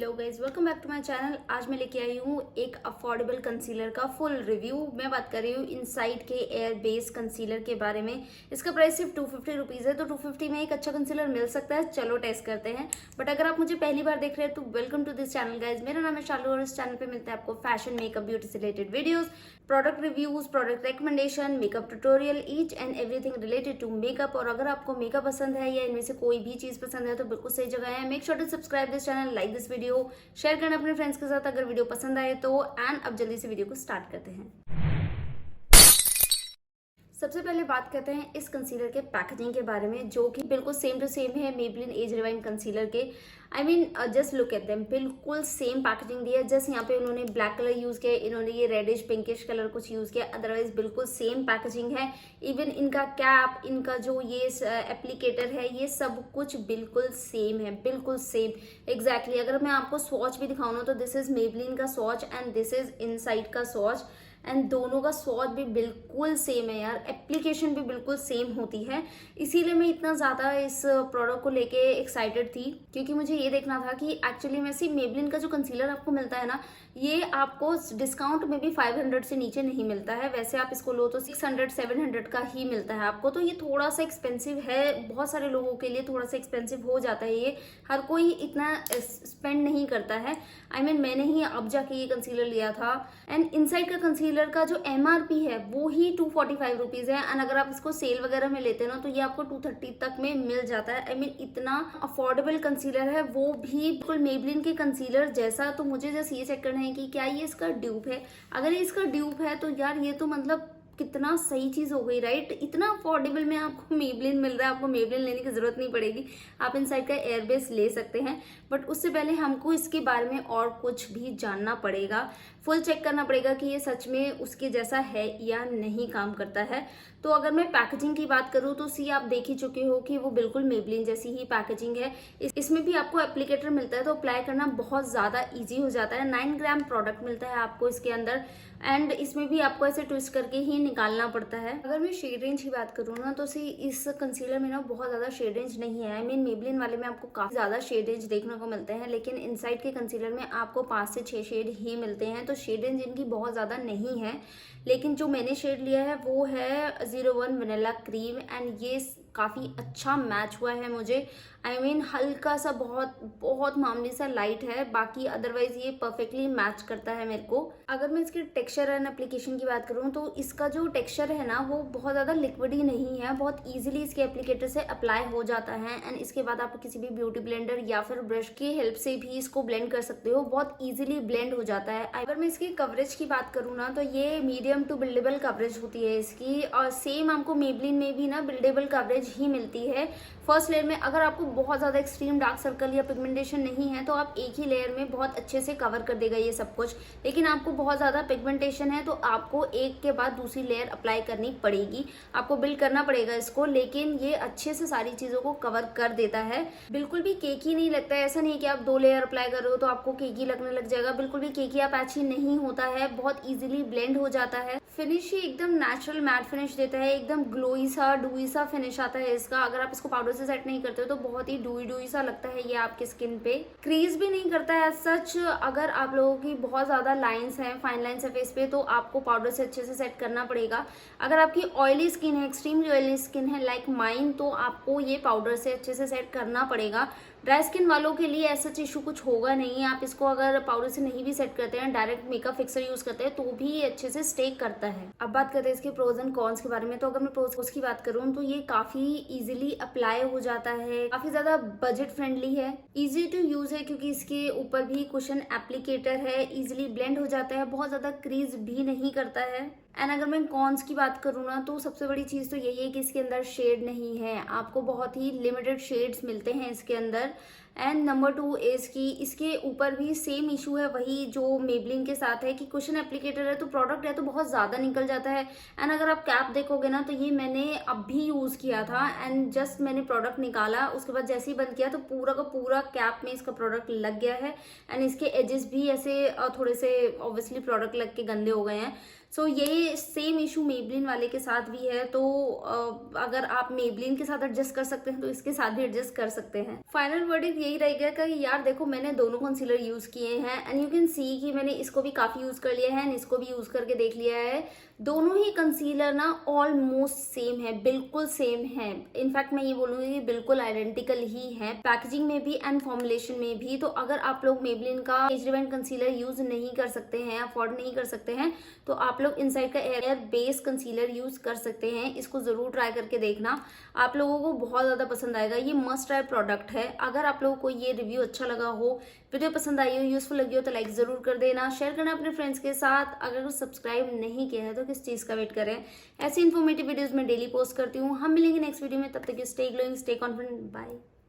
Hello guys, welcome back to my channel. आज मैं लेके आई हूँ एक अफोर्डेबल कंसीलर का फुल रिव्यू। मैं बात कर रही हूँ इनसाइट के एयर बेस कंसीलर के बारे में। इसका प्राइस सिर्फ 250 रुपीज़ है, तो 250 में एक अच्छा कंसीलर मिल सकता है। चलो टेस्ट करते हैं। बट अगर आप मुझे पहली बार देख रहे हैं तो welcome to this channel guys. मेरा नाम है शालू और इस चैनल पे मिलता है आपको फैशन, मेकअप, ब्यूटी से related videos, product reviews, product recommendation, makeup tutorial, each and everything related to makeup. और अगर आपको मेकअप पसंद है या इनमें से कोई भी चीज पसंद है तो बिल्कुल सही जगह है। Make sure to subscribe this channel, like this video, share करना अपने फ्रेंड्स के साथ अगर वीडियो पसंद आए तो। एंड अब जल्दी से वीडियो को स्टार्ट करते हैं। सबसे पहले बात करते हैं इस कंसीलर के पैकेजिंग के बारे में, जो कि बिल्कुल सेम टू सेम है मेबलिन एज रिवाइन कंसीलर के। I mean just look at them, बिल्कुल सेम पैकेजिंग दी है। जस्ट यहाँ पे उन्होंने ब्लैक कलर यूज किया, इन्होंने ये रेडिश पिंकिश कलर कुछ यूज किया, अदरवाइज बिल्कुल सेम पैकेजिंग है। इवन इनका कैप, इनका जो ये एप्लीकेटर है, ये सब कुछ बिल्कुल सेम है, बिल्कुल सेम एग्जैक्टली। अगर मैं आपको स्वॉच भी दिखाऊँ ना तो दिस इज मेबलिन का swatch and this is insight का स्वॉच, एंड दोनों का स्वॉच भी बिल्कुल सेम है यार। एप्लीकेशन भी बिल्कुल सेम होती है, इसीलिए मैं इतना ज़्यादा इस प्रोडक्ट को लेके एक्साइटेड थी, क्योंकि मुझे ये देखना था कि एक्चुअली में से मेबलिन का जो कंसीलर आपको मिलता है ना, ये आपको डिस्काउंट में भी 500 से नीचे नहीं मिलता है। वैसे आप इसको लो तो 600-700 का ही मिलता है आपको, तो ये थोड़ा सा एक्सपेंसिव है। बहुत सारे लोगों के लिए थोड़ा सा एक्सपेंसिव हो जाता है ये, हर कोई इतना स्पेंड नहीं करता है। आई मीन मैंने ही अब जाके ये कंसीलर लिया था। एंड इनसाइड का कंसीलर का जो MRP है वो ही 245 रुपीज़ है, एंड अगर आप इसको सेल वगैरह में लेते हैं ना तो ये आपको 230 तक में मिल जाता है। आई मीन इतना अफोर्डेबल कंसीलर है, वो भी बिल्कुल मेबलिन के कंसीलर जैसा। तो मुझे जस्ट ये चेक करना है कि क्या ये इसका ड्यूप है। अगर ये इसका ड्यूप है तो यार ये तो मतलब कितना सही चीज हो गई, राइट। इतना अफोर्डेबल में आपको मेबलिन मिल रहा है, आपको मेबलिन लेने की जरूरत नहीं पड़ेगी, आप इनसाइड का एयरबेस ले सकते हैं। बट उससे पहले हमको इसके बारे में और कुछ भी जानना पड़ेगा, फुल चेक करना पड़ेगा कि ये सच में उसके जैसा है या नहीं काम करता है। तो अगर मैं पैकेजिंग की बात करूं तो सी आप देख ही चुके हो कि वो बिल्कुल मेबलिन जैसी ही पैकेजिंग है। इसमें भी आपको एप्लीकेटर मिलता है, तो अप्लाई करना बहुत ज़्यादा इजी हो जाता है। 9 ग्राम प्रोडक्ट मिलता है आपको इसके अंदर, एंड इसमें भी आपको ऐसे ट्विस्ट करके ही निकालना पड़ता है। अगर मैं शेड रेंज की बात करूँ ना तो सी इस कंसीलर में ना बहुत ज़्यादा शेड रेंज नहीं है। आई मीन मेबलिन वाले में आपको काफ़ी ज़्यादा शेड रेंज देखने को मिलते हैं, लेकिन इनसाइड के कंसीलर में आपको 5 से 6 शेड ही मिलते हैं, तो शेड रेंज इनकी बहुत ज़्यादा नहीं है। लेकिन जो मैंने शेड लिया है वो है 01 वनीला क्रीम, एंड ये काफ़ी अच्छा मैच हुआ है मुझे। आई मीन हल्का सा बहुत बहुत मामूली सा लाइट है, बाकी अदरवाइज ये परफेक्टली मैच करता है मेरे को। अगर मैं इसकी टेक्सचर एंड एप्लीकेशन की बात करूँ तो इसका जो टेक्सचर है ना वो बहुत ज़्यादा लिक्विडी नहीं है, बहुत ईजिली इसके एप्लीकेटर से अप्लाई हो जाता है। एंड इसके बाद आप किसी भी ब्यूटी ब्लेंडर या फिर ब्रश की हेल्प से भी इसको ब्लेंड कर सकते हो, बहुत ईजिली ब्लेंड हो जाता है। अगर मैं इसकी कवरेज की बात करूँ ना तो ये मीडियम टू बिल्डेबल कवरेज होती है इसकी, और सेम आपको मेबलिन में भी ना बिल्डेबल कवरेज ही मिलती है। फर्स्ट लेयर में अगर आपको बहुत ज़्यादा एक्सट्रीम डार्क सर्कल या पिगमेंटेशन नहीं है तो आप एक ही लेयर में बहुत अच्छे से कवर कर देगा ये सब कुछ। लेकिन आपको बहुत ज़्यादा पिगमेंटेशन है तो आपको एक के बाद दूसरी लेयर अप्लाई करनी पड़ेगी, आपको बिल्ड करना पड़ेगा इसको। लेकिन ये अच्छे से सारी चीज़ों को कवर कर देता है, बिल्कुल भी केकी नहीं लगता है। ऐसा नहीं कि आप 2 लेयर अप्लाई कर रहे हो तो आपको केकी लगने लग जाएगा, बिल्कुल भी केकी या पैची नहीं होता है, बहुत ईजिली ब्लेंड हो जाता है। फिनिश ही एकदम नेचुरल मैट फिनिश देता है, एकदम ग्लोई सा डूई सा फिनिश आता है इसका। अगर आप इसको पाउडर से सेट नहीं करते हो तो बहुत ही डूई सा लगता है ये आपके स्किन पे। क्रीज भी नहीं करता है सच। अगर आप लोगों की बहुत ज्यादा लाइंस हैं, फाइन लाइंस है फेस पे, तो आपको पाउडर से अच्छे से सेट करना पड़ेगा। अगर आपकी ऑयली स्किन है, एक्सट्रीमली ऑयली स्किन है लाइक माइन, तो आपको ये पाउडर से अच्छे से सेट करना पड़ेगा। ड्राई स्किन वालों के लिए ऐसा इशू कुछ होगा नहीं, आप इसको अगर पाउडर से नहीं भी सेट करते हैं, डायरेक्ट मेकअप फिक्सर यूज करते हैं तो भी ये अच्छे से स्टे करता है। अब बात करते हैं इसके प्रोज एंड कॉन्स के बारे में। तो अगर मैं प्रोज की बात करूँ तो ये काफी इजीली अप्लाई हो जाता है, काफी ज्यादा बजट फ्रेंडली है, इजी टू यूज है क्योंकि इसके ऊपर भी कुशन एप्लीकेटर है, इजीली ब्लेंड हो जाता है, बहुत ज्यादा क्रीज भी नहीं करता है। एंड अगर मैं कॉन्स की बात करूँ ना तो सबसे बड़ी चीज़ तो यही है कि इसके अंदर शेड नहीं है, आपको बहुत ही लिमिटेड शेड्स मिलते हैं इसके अंदर। एंड नंबर 2 इज कि इसके ऊपर भी सेम इशू है वही जो मेबलिन के साथ है कि कुशन एप्लीकेटर है तो प्रोडक्ट है तो बहुत ज़्यादा निकल जाता है। एंड अगर आप कैप देखोगे ना तो ये मैंने अभी यूज़ किया था, एंड जस्ट मैंने प्रोडक्ट निकाला, उसके बाद जैसे ही बंद किया तो पूरा का पूरा कैप में इसका प्रोडक्ट लग गया है। एंड इसके एजेस भी ऐसे थोड़े से ऑब्वियसली प्रोडक्ट लग के गंदे हो गए हैं। सो ये सेम इशू मेबलिन वाले के साथ भी है, तो अगर आप मेबलिन के साथ एडजस्ट कर सकते हैं तो इसके साथ भी एडजस्ट कर सकते हैं। फाइनल वर्डिक्ट यही रहेगा कि यार देखो मैंने दोनों कंसीलर यूज़ किए हैं एंड यू कैन सी कि मैंने इसको भी काफ़ी यूज़ कर लिया है एंड इसको भी यूज़ करके देख लिया है। दोनों ही कंसीलर ना ऑलमोस्ट सेम है, बिल्कुल सेम है। इनफैक्ट मैं ये बोलूँगी कि बिल्कुल आइडेंटिकल ही है, पैकेजिंग में भी एंड फॉर्मुलेशन में भी। तो अगर आप लोग मेबलिन का एज रिवाइंड कंसीलर यूज़ नहीं कर सकते हैं, अफोर्ड नहीं कर सकते हैं, तो आप लोग इनसाइड का एयर बेस्ड कंसीलर यूज़ कर सकते हैं। इसको ज़रूर ट्राई करके देखना, आप लोगों को बहुत ज़्यादा पसंद आएगा। ये मस्ट ट्राई प्रोडक्ट है। अगर आप लोगों को ये रिव्यू अच्छा लगा हो, वीडियो पसंद आई हो, यूजफुल लगी हो तो लाइक ज़रूर कर देना, शेयर करना अपने फ्रेंड्स के साथ। अगर कुछ सब्सक्राइब नहीं किया है तो किस चीज़ का वेट करें। ऐसी इन्फॉर्मेटिव वीडियोज़ मैं डेली पोस्ट करती हूँ। हम मिलेंगे नेक्स्ट वीडियो में, तब तक stay glowing, stay confident, bye.